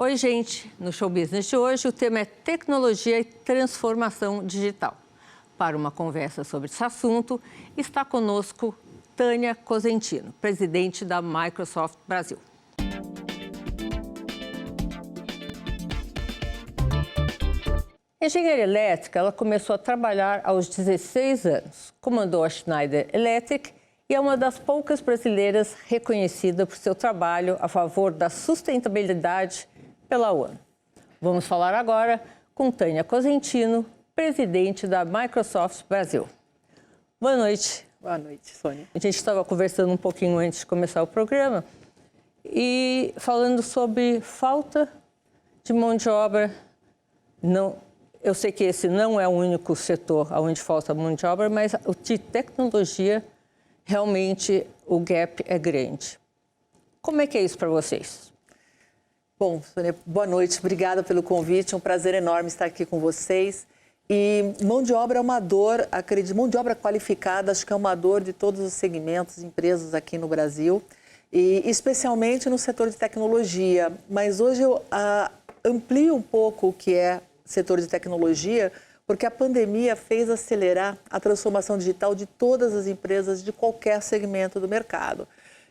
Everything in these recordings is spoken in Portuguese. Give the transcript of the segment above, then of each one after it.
Oi, gente! No Show Business de hoje, o tema é tecnologia e transformação digital. Para uma conversa sobre esse assunto, está conosco Tânia Cosentino, presidente da Microsoft Brasil. Engenheira elétrica, ela começou a trabalhar aos 16 anos, comandou a Schneider Electric e é uma das poucas brasileiras reconhecida por seu trabalho a favor da sustentabilidade pela ONU. Vamos falar agora com Tânia Cosentino, presidente da Microsoft Brasil. Boa noite. Boa noite, Sônia. A gente estava conversando um pouquinho antes de começar o programa e falando sobre falta de mão de obra. Eu sei que esse não é o único setor onde falta mão de obra, mas o de tecnologia, realmente o gap é grande. Como é que é isso para vocês? Bom, Sônia, boa noite, obrigada pelo convite, é um prazer enorme estar aqui com vocês. E mão de obra é uma dor, acredito, mão de obra qualificada, acho que é uma dor de todos os segmentos, empresas aqui no Brasil, e especialmente no setor de tecnologia. Mas hoje eu amplio um pouco o que é setor de tecnologia, porque a pandemia fez acelerar a transformação digital de todas as empresas de qualquer segmento do mercado.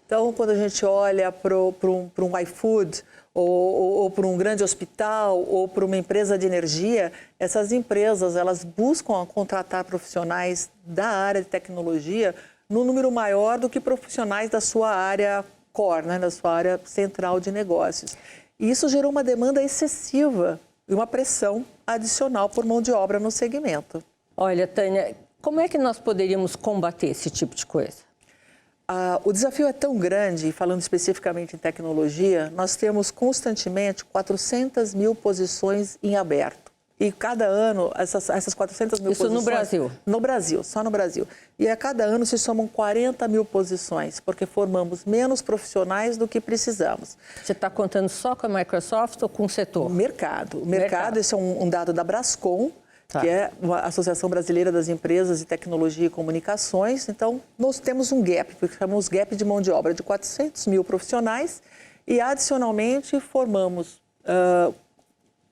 Então, quando a gente olha para um iFood, ou para um grande hospital, ou para uma empresa de energia, essas empresas elas buscam contratar profissionais da área de tecnologia num número maior do que profissionais da sua área core, né, da sua área central de negócios. E isso gerou uma demanda excessiva e uma pressão adicional por mão de obra no segmento. Olha, Tânia, como é que nós poderíamos combater esse tipo de coisa? O desafio é tão grande, falando especificamente em tecnologia, nós temos constantemente 400 mil posições em aberto. E cada ano, essas 400 mil posições... Isso no Brasil? No Brasil, só no Brasil. E a cada ano se somam 40 mil posições, porque formamos menos profissionais do que precisamos. Você está contando só com a Microsoft ou com o setor? O mercado, esse é um dado da Brascom, que é a Associação Brasileira das Empresas de Tecnologia e Comunicações. Então, nós temos um gap, porque chamamos gap de mão de obra de 400 mil profissionais e, adicionalmente, formamos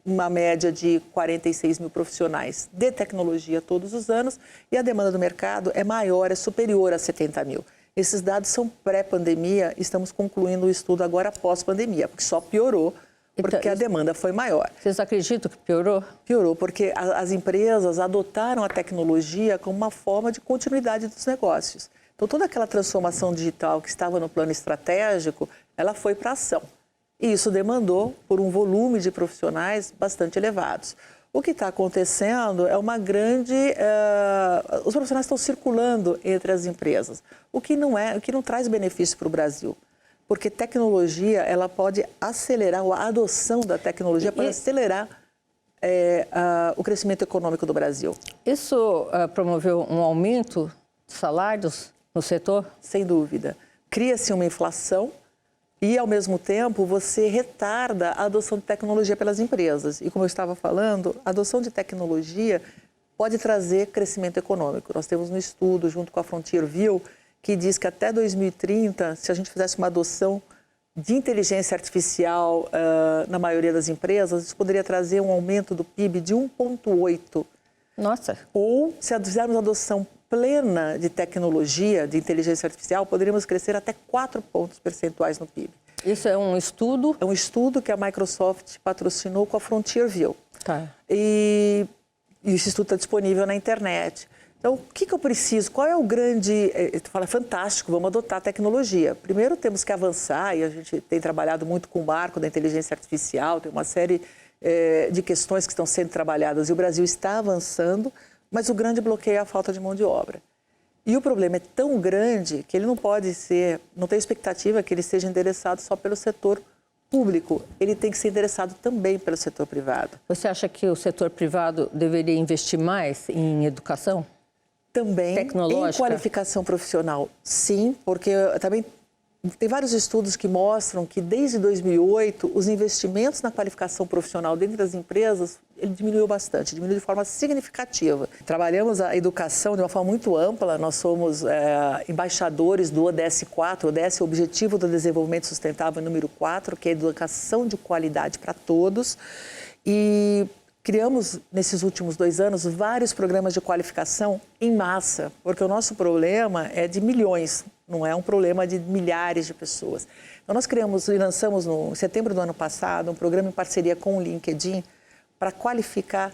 uma média de 46 mil profissionais de tecnologia todos os anos e a demanda do mercado é maior, é superior a 70 mil. Esses dados são pré-pandemia, estamos concluindo o estudo agora pós-pandemia, porque só piorou. Porque a demanda foi maior. Vocês acreditam que piorou? Piorou, porque as empresas adotaram a tecnologia como uma forma de continuidade dos negócios. Então, toda aquela transformação digital que estava no plano estratégico, ela foi para a ação. E isso demandou por um volume de profissionais bastante elevados. O que está acontecendo é uma grande... os profissionais estão circulando entre as empresas, o que não traz benefício para o Brasil. Porque tecnologia, ela pode acelerar, a adoção da tecnologia pode acelerar o crescimento econômico do Brasil. Isso promoveu um aumento de salários no setor? Sem dúvida. Cria-se uma inflação e, ao mesmo tempo, você retarda a adoção de tecnologia pelas empresas. E, como eu estava falando, a adoção de tecnologia pode trazer crescimento econômico. Nós temos um estudo, junto com a Frontier View, que diz que até 2030, se a gente fizesse uma adoção de inteligência artificial na maioria das empresas, isso poderia trazer um aumento do PIB de 1,8. Nossa! Ou, se fizermos adoção plena de tecnologia, de inteligência artificial, poderíamos crescer até 4 pontos percentuais no PIB. Isso é um estudo? É um estudo que a Microsoft patrocinou com a Frontier View. Tá. E esse estudo está disponível na internet. Então, o que eu preciso? Qual é o grande... Tu fala, fantástico, vamos adotar a tecnologia. Primeiro, temos que avançar, e a gente tem trabalhado muito com o marco da inteligência artificial, tem uma série de questões que estão sendo trabalhadas, e o Brasil está avançando, mas o grande bloqueio é a falta de mão de obra. E o problema é tão grande que ele não pode ser... Não tem expectativa que ele seja endereçado só pelo setor público, ele tem que ser endereçado também pelo setor privado. Você acha que o setor privado deveria investir mais em educação? Também em qualificação profissional, sim, porque também tem vários estudos que mostram que desde 2008 os investimentos na qualificação profissional dentro das empresas ele diminuiu bastante, diminuiu de forma significativa. Trabalhamos a educação de uma forma muito ampla, nós somos embaixadores do ODS 4, ODS, Objetivo do Desenvolvimento Sustentável número 4, que é a educação de qualidade para todos, e criamos, nesses últimos 2 anos, vários programas de qualificação em massa, porque o nosso problema é de milhões, não é um problema de milhares de pessoas. Então, nós criamos e lançamos, em setembro do ano passado, um programa em parceria com o LinkedIn para qualificar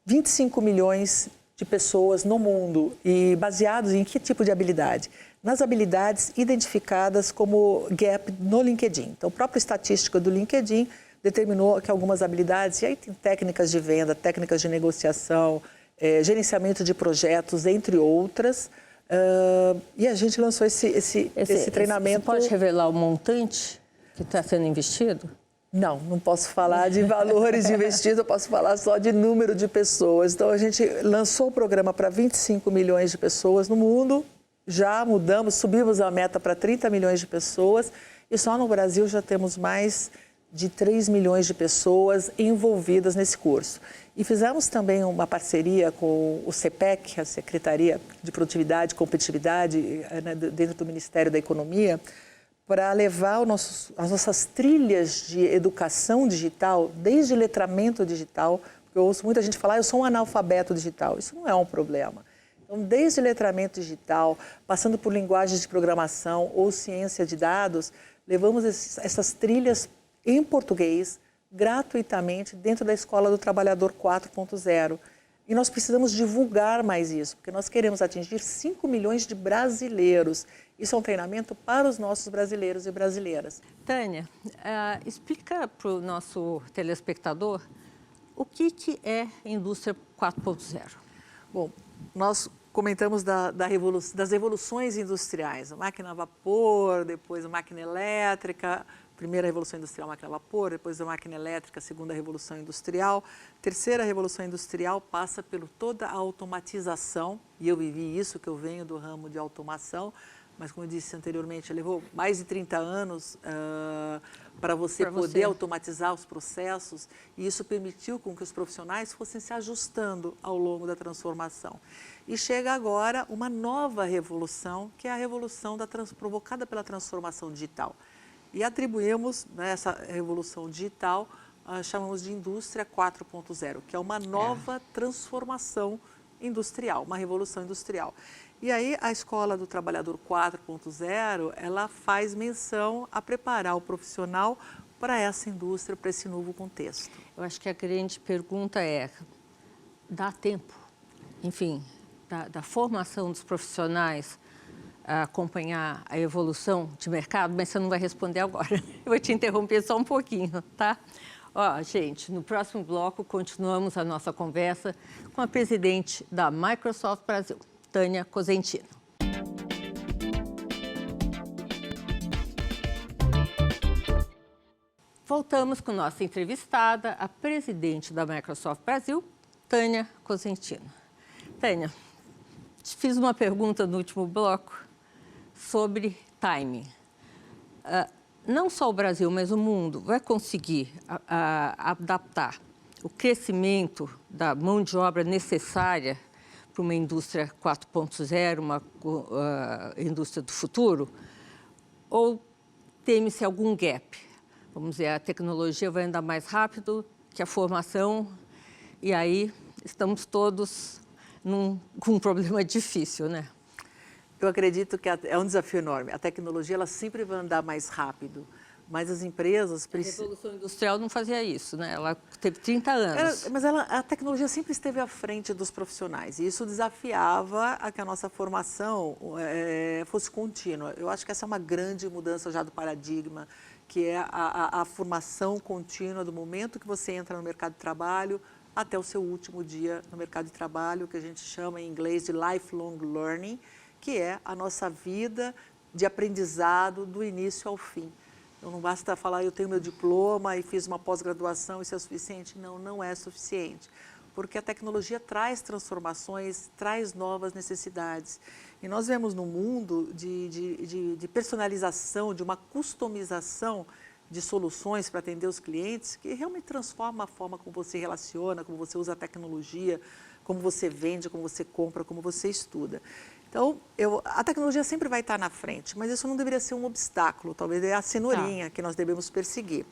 25 milhões de pessoas no mundo, e baseados em que tipo de habilidade? Nas habilidades identificadas como gap no LinkedIn. Então, a própria estatística do LinkedIn determinou que algumas habilidades, e aí tem técnicas de venda, técnicas de negociação, gerenciamento de projetos, entre outras, e a gente lançou esse treinamento. Você pode revelar o montante que está sendo investido? Não posso falar de valores de investido, eu posso falar só de número de pessoas. Então, a gente lançou o programa para 25 milhões de pessoas no mundo, já mudamos, subimos a meta para 30 milhões de pessoas, e só no Brasil já temos mais de 3 milhões de pessoas envolvidas nesse curso. E fizemos também uma parceria com o CPEC, a Secretaria de Produtividade e Competitividade, dentro do Ministério da Economia, para levar as nossas trilhas de educação digital, desde letramento digital, porque eu ouço muita gente falar, eu sou um analfabeto digital. Isso não é um problema. Então, desde letramento digital, passando por linguagens de programação ou ciência de dados, levamos essas trilhas em português, gratuitamente, dentro da Escola do Trabalhador 4.0. E nós precisamos divulgar mais isso, porque nós queremos atingir 5 milhões de brasileiros. Isso é um treinamento para os nossos brasileiros e brasileiras. Tânia, explica para o nosso telespectador o que é Indústria 4.0. Bom, nós comentamos das revoluções industriais, a máquina a vapor, depois a máquina elétrica, primeira revolução industrial, máquina a vapor, depois a máquina elétrica, segunda revolução industrial. Terceira revolução industrial passa por toda a automatização, e eu vivi isso, que eu venho do ramo de automação, mas como eu disse anteriormente, levou mais de 30 anos para você poder automatizar os processos, e isso permitiu com que os profissionais fossem se ajustando ao longo da transformação. E chega agora uma nova revolução, que é a revolução provocada pela transformação digital. E atribuímos, né, essa revolução digital, chamamos de Indústria 4.0, que é uma nova transformação industrial, uma revolução industrial. E aí a Escola do Trabalhador 4.0, ela faz menção a preparar o profissional para essa indústria, para esse novo contexto. Eu acho que a grande pergunta é, dá tempo, enfim, da formação dos profissionais a acompanhar a evolução de mercado, mas você não vai responder agora. Eu vou te interromper só um pouquinho, tá? Ó, gente, no próximo bloco continuamos a nossa conversa com a presidente da Microsoft Brasil, Tânia Cosentino. Voltamos com nossa entrevistada, a presidente da Microsoft Brasil, Tânia Cosentino. Tânia, te fiz uma pergunta no último bloco sobre timing. Não só o Brasil, mas o mundo vai conseguir adaptar o crescimento da mão de obra necessária para uma indústria 4.0, uma indústria do futuro? Ou teme-se algum gap? Vamos dizer, a tecnologia vai andar mais rápido que a formação, e aí estamos todos com um problema difícil, né? Eu acredito que é um desafio enorme. A tecnologia ela sempre vai andar mais rápido, mas as empresas precisam... A Revolução Industrial não fazia isso, né? Ela teve 30 anos. A tecnologia sempre esteve à frente dos profissionais, e isso desafiava a que a nossa formação fosse contínua. Eu acho que essa é uma grande mudança já do paradigma, que é a formação contínua do momento que você entra no mercado de trabalho até o seu último dia no mercado de trabalho, que a gente chama em inglês de lifelong learning, que é a nossa vida de aprendizado do início ao fim. Então, não basta falar, eu tenho meu diploma e fiz uma pós-graduação, isso é suficiente. Não, não é suficiente. porque a tecnologia traz transformações, traz novas necessidades. E nós vemos no mundo de personalização, de uma customização de soluções para atender os clientes, que realmente transforma a forma como você relaciona, como você usa a tecnologia, como você vende, como você compra, como você estuda. Então, a tecnologia sempre vai estar na frente, mas isso não deveria ser um obstáculo, talvez é a cenourinha que nós devemos perseguir.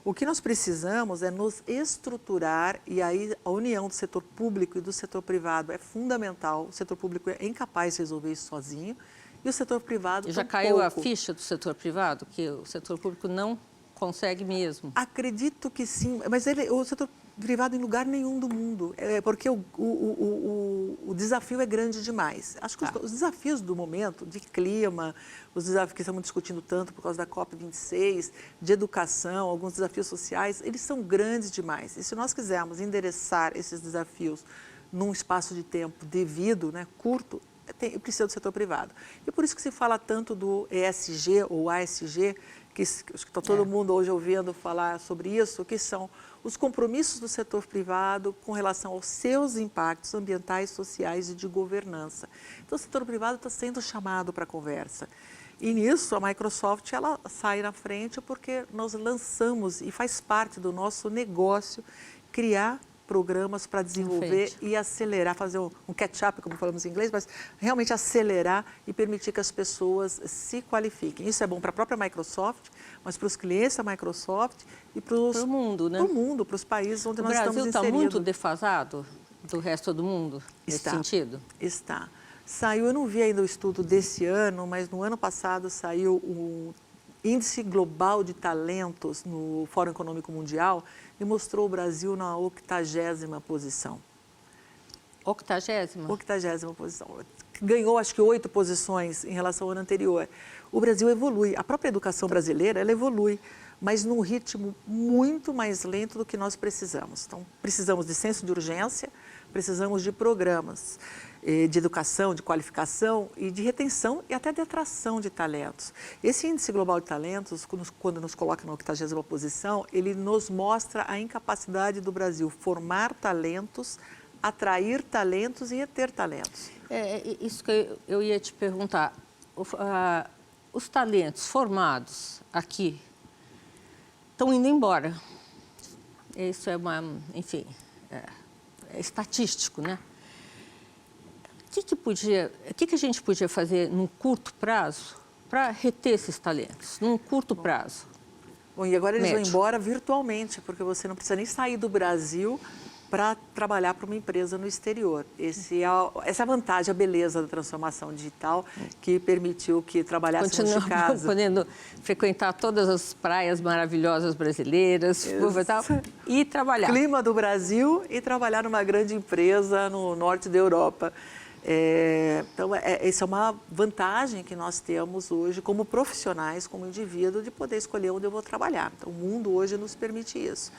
O que nós precisamos é nos estruturar, e aí a união do setor público e do setor privado é fundamental. O setor público é incapaz de resolver isso sozinho, e o setor privado já caiu a ficha do setor privado, que o setor público não consegue mesmo? Acredito que sim, mas o setor privado em lugar nenhum do mundo, porque o desafio é grande demais. Acho que os desafios do momento, de clima, os desafios que estamos discutindo tanto por causa da COP26, de educação, alguns desafios sociais, eles são grandes demais. E se nós quisermos endereçar esses desafios num espaço de tempo devido, né, curto, precisa do setor privado. E por isso que se fala tanto do ESG ou ASG, que está todo mundo hoje ouvindo falar sobre isso, que são os compromissos do setor privado com relação aos seus impactos ambientais, sociais e de governança. Então, o setor privado está sendo chamado para a conversa. E nisso, a Microsoft ela sai na frente porque nós lançamos, e faz parte do nosso negócio, criar programas para desenvolver e acelerar, fazer um catch-up, como falamos em inglês, mas realmente acelerar e permitir que as pessoas se qualifiquem. Isso é bom para a própria Microsoft, mas para os clientes da Microsoft e para o mundo, né? Para o mundo, para os países onde nós estamos inseridos. O Brasil está muito defasado do resto do mundo, nesse sentido? Está. Saiu, eu não vi ainda o estudo desse ano, mas no ano passado saiu o Índice Global de Talentos no Fórum Econômico Mundial e mostrou o Brasil na 80ª posição. 80ª? 80ª posição. Ganhou, acho que 8 posições em relação ao ano anterior. O Brasil evolui. A própria educação brasileira, ela evolui, mas num ritmo muito mais lento do que nós precisamos. Então, precisamos de senso de urgência, precisamos de programas de educação, de qualificação e de retenção e até de atração de talentos. Esse Índice Global de Talentos, quando nos coloca na 80ª posição, ele nos mostra a incapacidade do Brasil formar talentos, atrair talentos e reter talentos. Isso que eu ia te perguntar. Os talentos formados aqui estão indo embora. Isso é enfim, é estatístico, né? O que a gente podia fazer num curto prazo para reter esses talentos, num curto prazo? Bom, e agora eles vão embora virtualmente, porque você não precisa nem sair do Brasil para trabalhar para uma empresa no exterior. Essa é a vantagem, a beleza da transformação digital que permitiu que trabalhássemos de casa. Podendo frequentar todas as praias maravilhosas brasileiras e trabalhar. Clima do Brasil e trabalhar numa grande empresa no norte da Europa. Então, essa é uma vantagem que nós temos hoje como profissionais, como indivíduo, de poder escolher onde eu vou trabalhar. Então, o mundo hoje nos permite isso.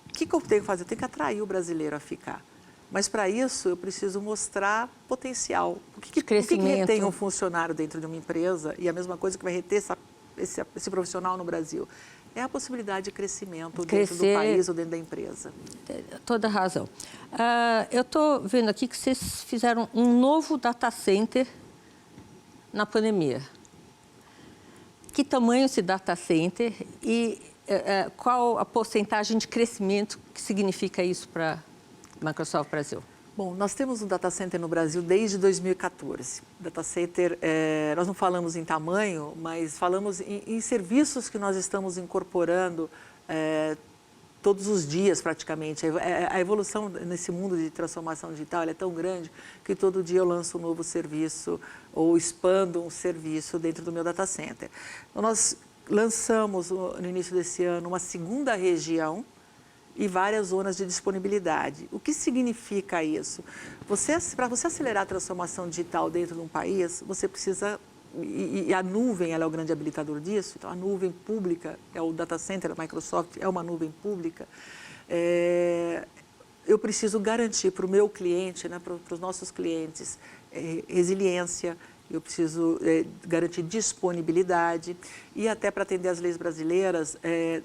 O que eu tenho que fazer? Eu tenho que atrair o brasileiro a ficar. Mas, para isso, eu preciso mostrar potencial. O que retém um funcionário dentro de uma empresa e a mesma coisa que vai reter esse profissional no Brasil? É a possibilidade de crescimento dentro do país ou dentro da empresa. Toda razão. Eu estou vendo aqui que vocês fizeram um novo data center na pandemia. Que tamanho esse data center e qual a porcentagem de crescimento que significa isso para a Microsoft Brasil? Bom, nós temos um data center no Brasil desde 2014. Data center, nós não falamos em tamanho, mas falamos em serviços que nós estamos incorporando todos os dias praticamente. A evolução nesse mundo de transformação digital é tão grande que todo dia eu lanço um novo serviço ou expando um serviço dentro do meu data center. Então, nós lançamos no início desse ano uma segunda região e várias zonas de disponibilidade. O que significa isso? Para você acelerar a transformação digital dentro de um país, você precisa, e a nuvem ela é o grande habilitador disso, então a nuvem pública, o data center da Microsoft é uma nuvem pública, eu preciso garantir para o meu cliente, né, para os nossos clientes, resiliência, eu preciso garantir disponibilidade e até para atender as leis brasileiras,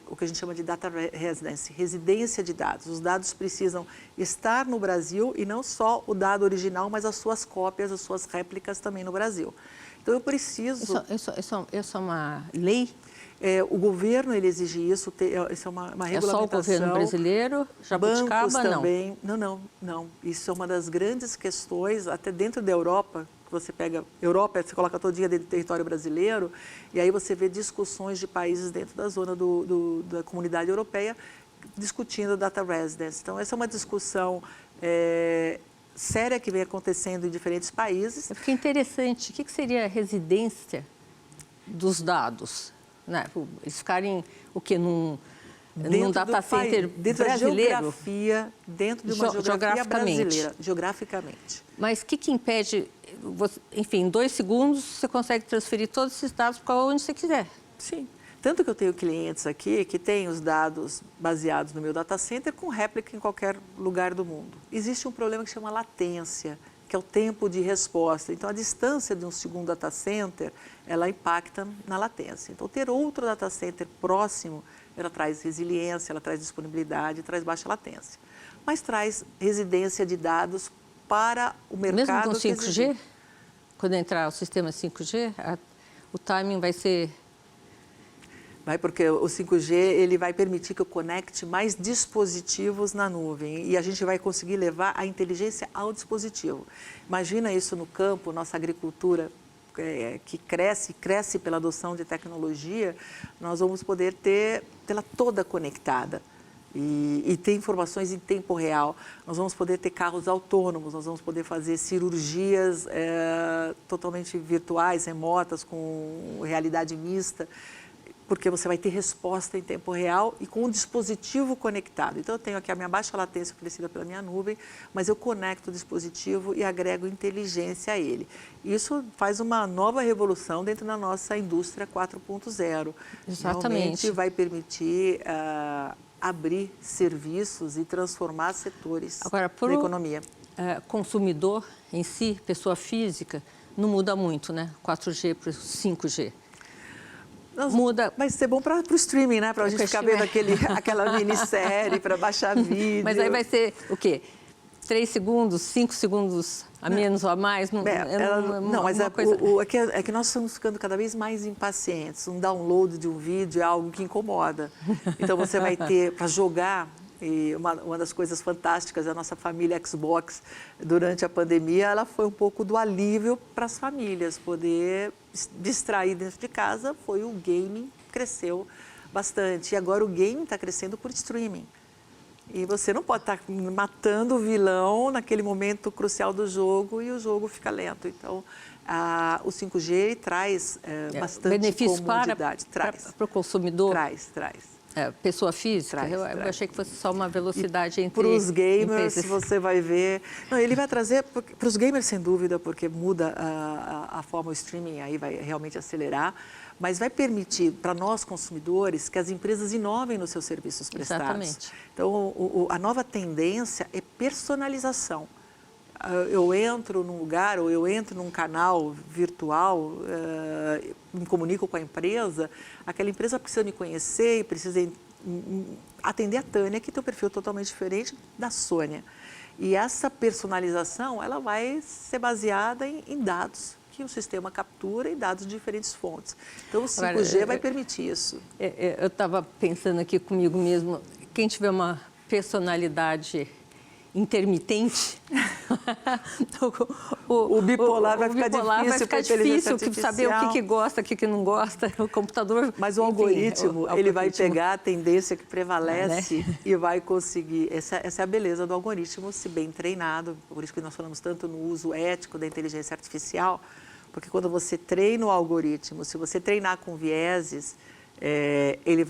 o que a gente chama de data residency, residência de dados. Os dados precisam estar no Brasil e não só o dado original, mas as suas cópias, as suas réplicas também no Brasil. Então, eu preciso... Isso é uma lei? O governo ele exige isso, isso é uma regulamentação. É só o governo brasileiro? Jabuticaba, bancos também. Não. Isso é uma das grandes questões, até dentro da Europa, que você pega Europa, você coloca todo dia dentro do território brasileiro, e aí você vê discussões de países dentro da zona da comunidade europeia discutindo data residence. Então, essa é uma discussão séria que vem acontecendo em diferentes países. Eu fiquei interessante. O que seria a residência dos dados? Né? Eles ficarem, o quê? Num data center dentro brasileiro? Da geografia, dentro de uma geografia brasileira, geograficamente. Mas o que impede, enfim, em 2 segundos você consegue transferir todos esses dados para onde você quiser? Sim. Tanto que eu tenho clientes aqui que têm os dados baseados no meu data center com réplica em qualquer lugar do mundo. Existe um problema que chama latência, que é o tempo de resposta. Então, a distância de um segundo data center, ela impacta na latência. Então, ter outro data center próximo, ela traz resiliência, ela traz disponibilidade, traz baixa latência. Mas traz residência de dados para o mercado. Mesmo com 5G? Quando entrar o sistema 5G, o timing vai ser... Vai, porque o 5G ele vai permitir que eu conecte mais dispositivos na nuvem e a gente vai conseguir levar a inteligência ao dispositivo. Imagina isso no campo, nossa agricultura que cresce pela adoção de tecnologia, nós vamos poder tê-la toda conectada. E ter informações em tempo real. Nós vamos poder ter carros autônomos, nós vamos poder fazer cirurgias totalmente virtuais, remotas, com realidade mista, porque você vai ter resposta em tempo real e com um dispositivo conectado. Então, eu tenho aqui a minha baixa latência oferecida pela minha nuvem, mas eu conecto o dispositivo e agrego inteligência a ele. Isso faz uma nova revolução dentro da nossa indústria 4.0. Exatamente. Realmente vai permitir abrir serviços e transformar setores da economia. Consumidor em si, pessoa física, não muda muito, né? 4G para 5G. Muda. Vai ser bom para o streaming, né? Para a gente ficar vendo aquela minissérie, para baixar vídeo. Mas aí vai ser o quê? 3 segundos, 5 segundos a menos ou a mais? Não, mas é que nós estamos ficando cada vez mais impacientes. Um download de um vídeo é algo que incomoda. Então, você vai ter, para jogar, e uma das coisas fantásticas da nossa família Xbox durante a pandemia, ela foi um pouco do alívio para as famílias. Poder distrair dentro de casa, foi o gaming, cresceu bastante. E agora o game está crescendo por streaming. E você não pode estar matando o vilão naquele momento crucial do jogo e o jogo fica lento. Então, o 5G traz bastante benefício comodidade. Para o consumidor? Traz. Pessoa física? Eu achei que fosse só uma velocidade entre... Para os gamers, você vai ver... Não, ele vai trazer... Para os gamers, sem dúvida, porque muda a forma, o streaming aí vai realmente acelerar, mas vai permitir para nós, consumidores, que as empresas inovem nos seus serviços prestados. Exatamente. Então, a nova tendência é personalização. Eu entro num lugar ou eu entro num canal virtual, me comunico com a empresa, aquela empresa precisa me conhecer e precisa atender a Tânia, que tem um perfil totalmente diferente da Sônia. E essa personalização, ela vai ser baseada em dados que o sistema captura e dados de diferentes fontes. Então, o 5G vai permitir isso. Eu estava pensando aqui comigo mesmo, quem tiver uma personalidade intermitente, o bipolar vai ficar difícil saber o que gosta, o que não gosta, o computador... Mas o algoritmo, ele vai pegar a tendência que prevalece e vai conseguir... Essa é a beleza do algoritmo, se bem treinado, por isso que nós falamos tanto no uso ético da inteligência artificial, porque quando você treina o algoritmo, se você treinar com vieses, ele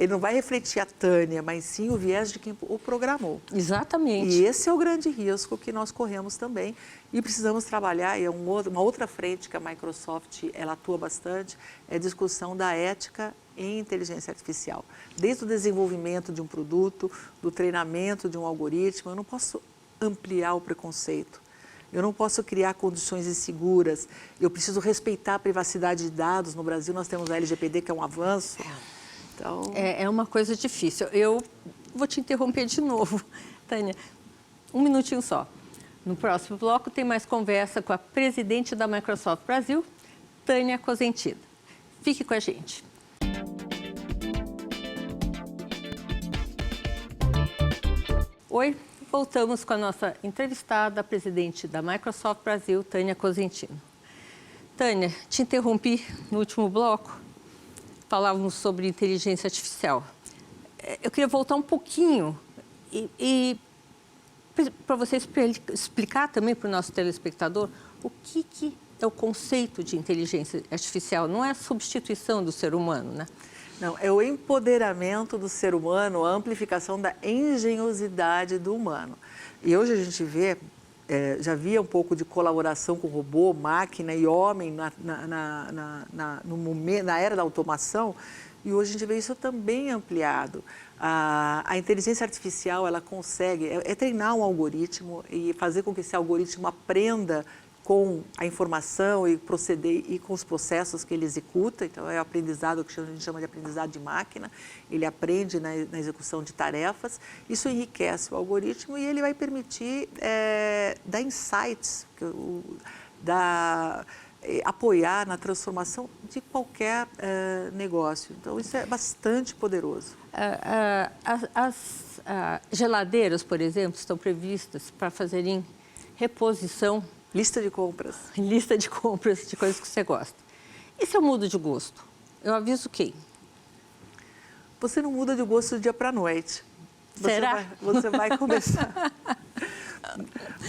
não vai refletir a Tânia, mas sim o viés de quem o programou. Exatamente. E esse é o grande risco que nós corremos também e precisamos trabalhar. E uma outra frente que a Microsoft ela atua bastante é a discussão da ética em inteligência artificial. Desde o desenvolvimento de um produto, do treinamento de um algoritmo, eu não posso ampliar o preconceito. eu não posso criar condições inseguras, eu preciso respeitar a privacidade de dados. No Brasil, nós temos a LGPD, que é um avanço. Então... É uma coisa difícil. Eu vou te interromper de novo, Tânia. Um minutinho só. No próximo bloco tem mais conversa com a presidente da Microsoft Brasil, Tânia Cosentino. Fique com a gente. Oi, voltamos com a nossa entrevistada, a presidente da Microsoft Brasil, Tânia Cosentino. Tânia, te interrompi no último bloco, falávamos sobre inteligência artificial. Eu queria voltar um pouquinho e para você explicar também para o nosso telespectador o que é o conceito de inteligência artificial. Não é a substituição do ser humano, né? Não, é o empoderamento do ser humano, a amplificação da engenhosidade do humano. E hoje a gente vê, já havia um pouco de colaboração com robô, máquina e homem na era da automação, e hoje a gente vê isso também ampliado. A inteligência artificial, ela consegue, treinar um algoritmo e fazer com que esse algoritmo aprenda com a informação e proceder e com os processos que ele executa. Então, é o aprendizado que a gente chama de aprendizado de máquina. Ele aprende na execução de tarefas. Isso enriquece o algoritmo e ele vai permitir dar insights, apoiar na transformação de qualquer negócio. Então, isso é bastante poderoso. As geladeiras, por exemplo, estão previstas para fazerem reposição. Lista de compras. Lista de compras de coisas que você gosta. E se eu mudo de gosto? Eu aviso quem? Você não muda de gosto do dia para a noite. Será? Você vai começar.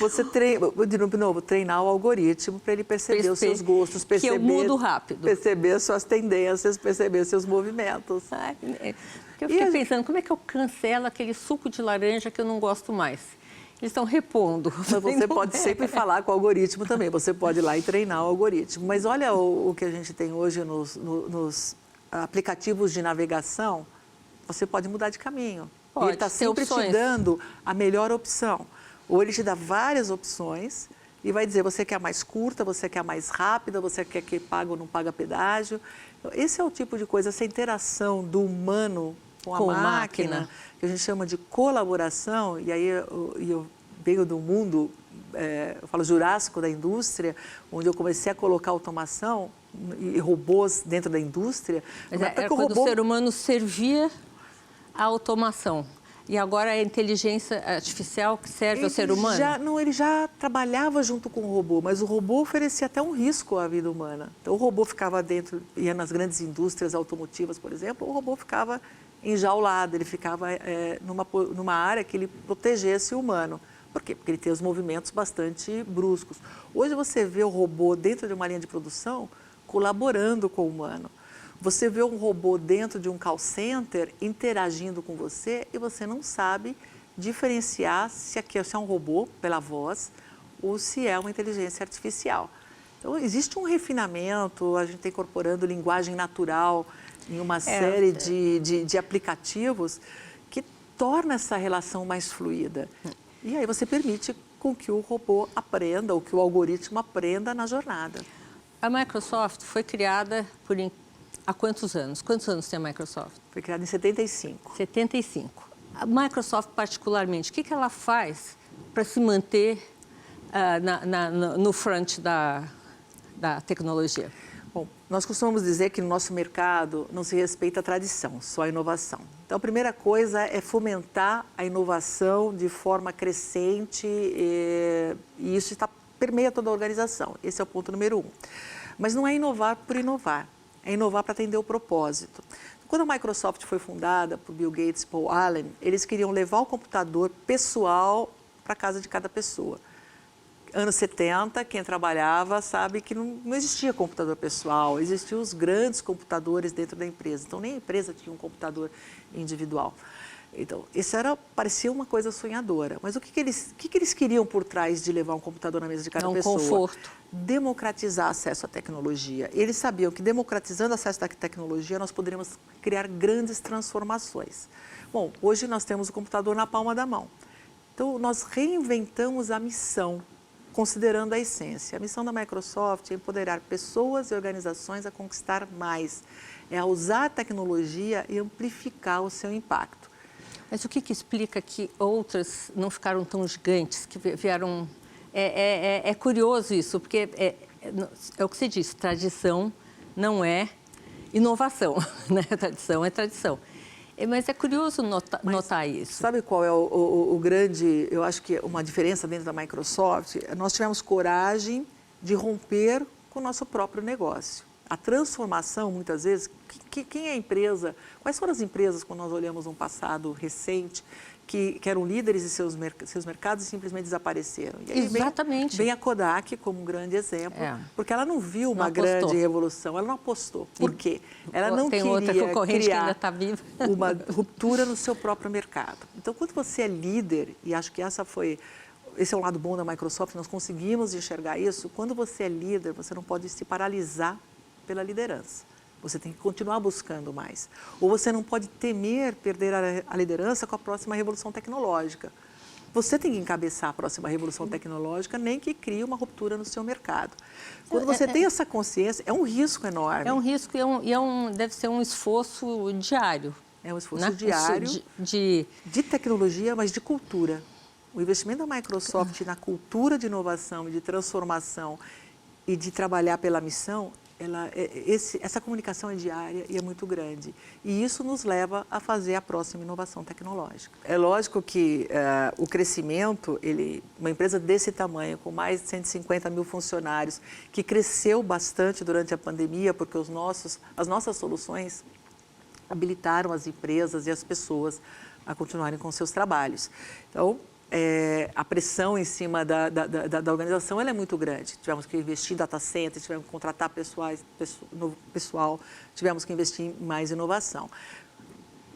Você de novo, treinar o algoritmo para ele perceber os seus gostos, perceber, que eu mudo rápido. Perceber as suas tendências, perceber os seus movimentos. Porque eu fiquei pensando, como é que eu cancelo aquele suco de laranja que eu não gosto mais? Eles estão repondo. Mas você pode sempre falar com o algoritmo também. Você pode ir lá e treinar o algoritmo. Mas olha o que a gente tem hoje nos aplicativos de navegação. Você pode mudar de caminho. Pode, ele está sempre te dando a melhor opção. Ou ele te dá várias opções e vai dizer, você quer a mais curta, você quer a mais rápida, você quer que paga ou não paga pedágio. Então, esse é o tipo de coisa, essa interação do humano com a máquina, que a gente chama de colaboração, e aí eu venho do mundo, eu falo jurássico da indústria, onde eu comecei a colocar automação e robôs dentro da indústria. Mas era quando o ser humano servia a automação. E agora é a inteligência artificial que serve ao ser humano? Ele já trabalhava junto com o robô, mas o robô oferecia até um risco à vida humana. Então, o robô ficava dentro, ia nas grandes indústrias automotivas, por exemplo, o robô ficava enjaulado, ele ficava numa área que ele protegesse o humano. Por quê? Porque ele tem os movimentos bastante bruscos. Hoje você vê o robô dentro de uma linha de produção colaborando com o humano. Você vê um robô dentro de um call center interagindo com você e você não sabe diferenciar se é um robô pela voz ou se é uma inteligência artificial. Então, existe um refinamento, a gente está incorporando linguagem natural em uma série de aplicativos que torna essa relação mais fluida. E aí você permite com que o robô aprenda, ou que o algoritmo aprenda na jornada. A Microsoft foi criada há quantos anos? Quantos anos tem a Microsoft? Foi criada em 75. 75. A Microsoft, particularmente, o que ela faz para se manter no front da tecnologia? Bom, nós costumamos dizer que no nosso mercado não se respeita a tradição, só a inovação. Então, a primeira coisa é fomentar a inovação de forma crescente e isso permeia toda a organização. Esse é o ponto número 1. Mas não é inovar por inovar, é inovar para atender o propósito. Quando a Microsoft foi fundada por Bill Gates e Paul Allen, eles queriam levar o computador pessoal para a casa de cada pessoa. Anos 70, quem trabalhava sabe que não existia computador pessoal, existiam os grandes computadores dentro da empresa. Então, nem a empresa tinha um computador individual. Então, isso parecia uma coisa sonhadora. Mas o que eles queriam por trás de levar um computador na mesa de cada pessoa? Conforto. Democratizar acesso à tecnologia. Eles sabiam que democratizando acesso à tecnologia, nós poderíamos criar grandes transformações. Bom, hoje nós temos o computador na palma da mão. Então, nós reinventamos a missão. considerando a essência. A missão da Microsoft é empoderar pessoas e organizações a conquistar mais, é a usar a tecnologia e amplificar o seu impacto. Mas o que explica que outras não ficaram tão gigantes, que vieram... É curioso isso, porque é o que você disse, tradição não é inovação, né? Tradição é tradição. Mas é curioso notar isso. Sabe qual é o grande, eu acho que uma diferença dentro da Microsoft? Nós tivemos coragem de romper com o nosso próprio negócio. A transformação, muitas vezes, quem é a empresa? Quais foram as empresas, quando nós olhamos um passado recente, que eram líderes em seus mercados e simplesmente desapareceram? E aí Exatamente. Vem a Kodak como um grande exemplo, porque ela não viu uma grande revolução, ela não apostou. Por quê? Ela não Tem queria outra concorrente criar que ainda está viva. uma ruptura no seu próprio mercado. Então, quando você é líder, e acho que esse é um lado bom da Microsoft, nós conseguimos enxergar isso, quando você é líder, você não pode se paralisar pela liderança. Você tem que continuar buscando mais. Ou você não pode temer perder a liderança com a próxima revolução tecnológica. Você tem que encabeçar a próxima revolução tecnológica, nem que crie uma ruptura no seu mercado. Quando você tem essa consciência, é um risco enorme. É um risco deve ser um esforço diário. É um esforço diário de tecnologia, mas de cultura. O investimento da Microsoft na cultura de inovação e de transformação e de trabalhar pela missão, essa comunicação é diária e é muito grande. E isso nos leva a fazer a próxima inovação tecnológica. É lógico que o crescimento, uma empresa desse tamanho, com mais de 150 mil funcionários, que cresceu bastante durante a pandemia, porque as nossas soluções habilitaram as empresas e as pessoas a continuarem com seus trabalhos. Então, a pressão em cima da organização ela é muito grande. Tivemos que investir em data center, tivemos que contratar pessoal, tivemos que investir em mais inovação.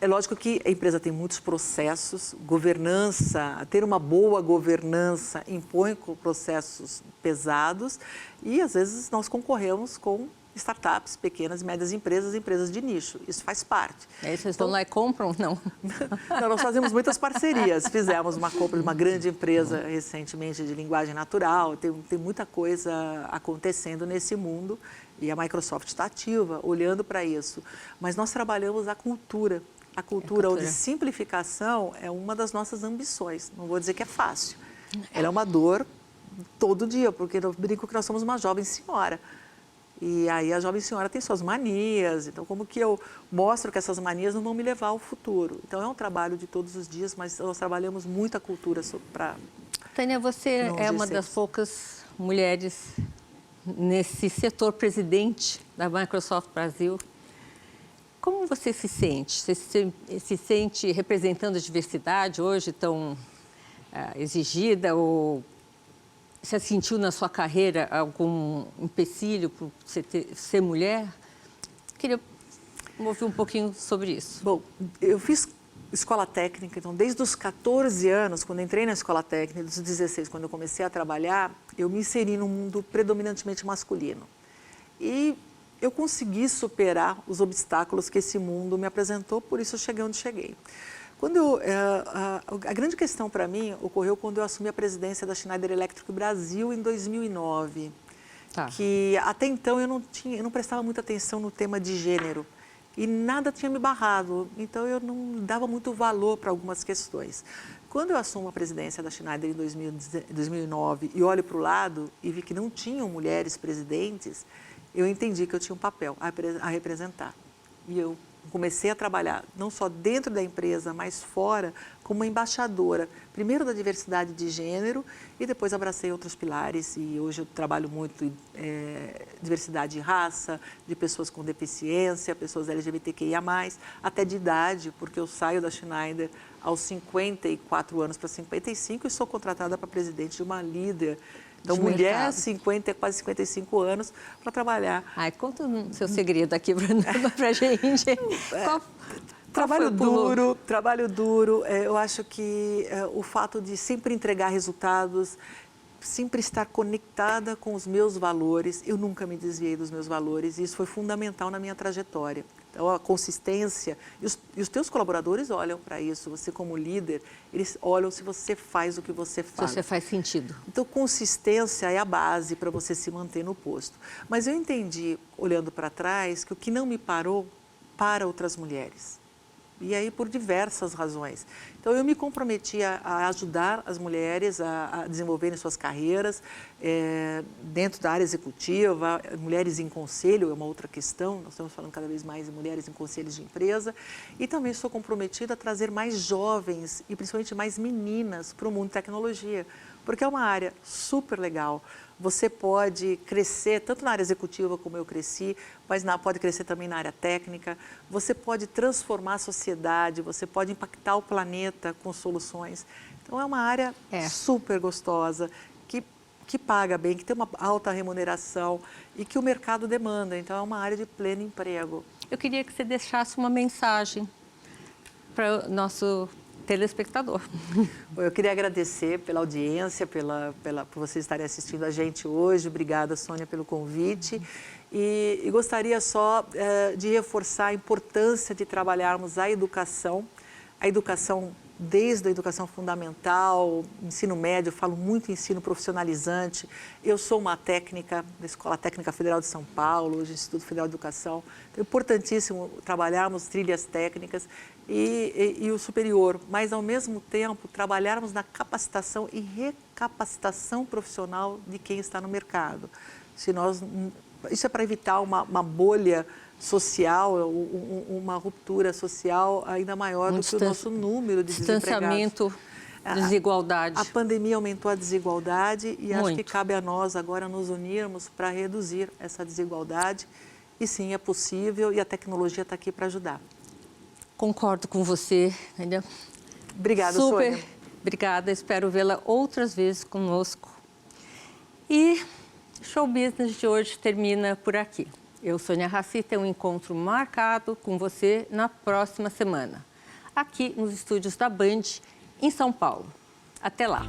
É lógico que a empresa tem muitos processos, governança, ter uma boa governança impõe processos pesados e, às vezes, nós concorremos com startups, pequenas e médias empresas de nicho. Isso faz parte. Aí vocês vão lá e compram? Não. Não, nós fazemos muitas parcerias. Fizemos uma compra de uma grande empresa recentemente de linguagem natural. Tem muita coisa acontecendo nesse mundo e a Microsoft está ativa, olhando para isso. Mas nós trabalhamos a cultura. A cultura de simplificação é uma das nossas ambições. Não vou dizer que é fácil. Ela é uma dor todo dia, porque eu brinco que nós somos uma jovem senhora. E aí a jovem senhora tem suas manias, então como que eu mostro que essas manias não vão me levar ao futuro? Então é um trabalho de todos os dias, mas nós trabalhamos muita cultura para... Tânia, você é uma das poucas mulheres nesse setor presidente da Microsoft Brasil. Como você se sente? Você se sente representando a diversidade hoje tão exigida ou... Você sentiu na sua carreira algum empecilho por você ser mulher? Queria ouvir um pouquinho sobre isso. Bom, eu fiz escola técnica, então desde os 14 anos, quando entrei na escola técnica, dos 16, quando eu comecei a trabalhar, eu me inseri num mundo predominantemente masculino. E eu consegui superar os obstáculos que esse mundo me apresentou, por isso eu cheguei onde cheguei. A grande questão para mim ocorreu quando eu assumi a presidência da Schneider Electric Brasil em 2009. Que até então eu não prestava muita atenção no tema de gênero e nada tinha me barrado, então eu não dava muito valor para algumas questões. Quando eu assumo a presidência da Schneider em 2009 e olho para o lado e vi que não tinham mulheres presidentes, eu entendi que eu tinha um papel a representar. E eu comecei a trabalhar não só dentro da empresa, mas fora, como embaixadora, primeiro da diversidade de gênero e depois abracei outros pilares e hoje eu trabalho muito em diversidade de raça, de pessoas com deficiência, pessoas LGBTQIA+, até de idade, porque eu saio da Schneider aos 54 anos para 55 e sou contratada para presidente de uma líder. Então, mulher, 50, quase 55 anos, para trabalhar. Ai, conta o seu segredo aqui para a gente. Trabalho duro. Eu acho que o fato de sempre entregar resultados, sempre estar conectada com os meus valores, eu nunca me desviei dos meus valores e isso foi fundamental na minha trajetória. Então, a consistência, e os teus colaboradores olham para isso, você como líder, eles olham se você faz o que você fala. Se você faz sentido. Então, consistência é a base para você se manter no posto. Mas eu entendi, olhando para trás, que o que não me parou, para outras mulheres. E aí, por diversas razões. Então, eu me comprometi a ajudar as mulheres a desenvolverem suas carreiras dentro da área executiva, mulheres em conselho é uma outra questão, nós estamos falando cada vez mais de mulheres em conselhos de empresa, e também sou comprometida a trazer mais jovens e principalmente mais meninas para o mundo de tecnologia, porque é uma área super legal. Você pode crescer tanto na área executiva como eu cresci, mas pode crescer também na área técnica. Você pode transformar a sociedade, você pode impactar o planeta com soluções. Então, é uma área super gostosa, que paga bem, que tem uma alta remuneração e que o mercado demanda. Então, é uma área de pleno emprego. Eu queria que você deixasse uma mensagem para o nosso telespectador. Eu queria agradecer pela audiência, por vocês estarem assistindo a gente hoje. Obrigada, Sônia, pelo convite. E gostaria só de reforçar a importância de trabalharmos a educação desde a educação fundamental, ensino médio, eu falo muito em ensino profissionalizante. Eu sou uma técnica da Escola Técnica Federal de São Paulo, hoje Instituto Federal de Educação. Então, é importantíssimo trabalharmos trilhas técnicas e o superior, mas, ao mesmo tempo, trabalharmos na capacitação e recapacitação profissional de quem está no mercado. Isso é para evitar uma bolha social, uma ruptura social ainda maior do que o nosso número de distanciamento, desigualdade. A pandemia aumentou a desigualdade e acho que cabe a nós agora nos unirmos para reduzir essa desigualdade. E sim, é possível e a tecnologia está aqui para ajudar. Concordo com você, Nélia. Obrigada, Sônia. Super obrigada, espero vê-la outras vezes conosco. E o Show Business de hoje termina por aqui. Eu, Sônia Raci, tenho um encontro marcado com você na próxima semana, aqui nos estúdios da Band, em São Paulo. Até lá!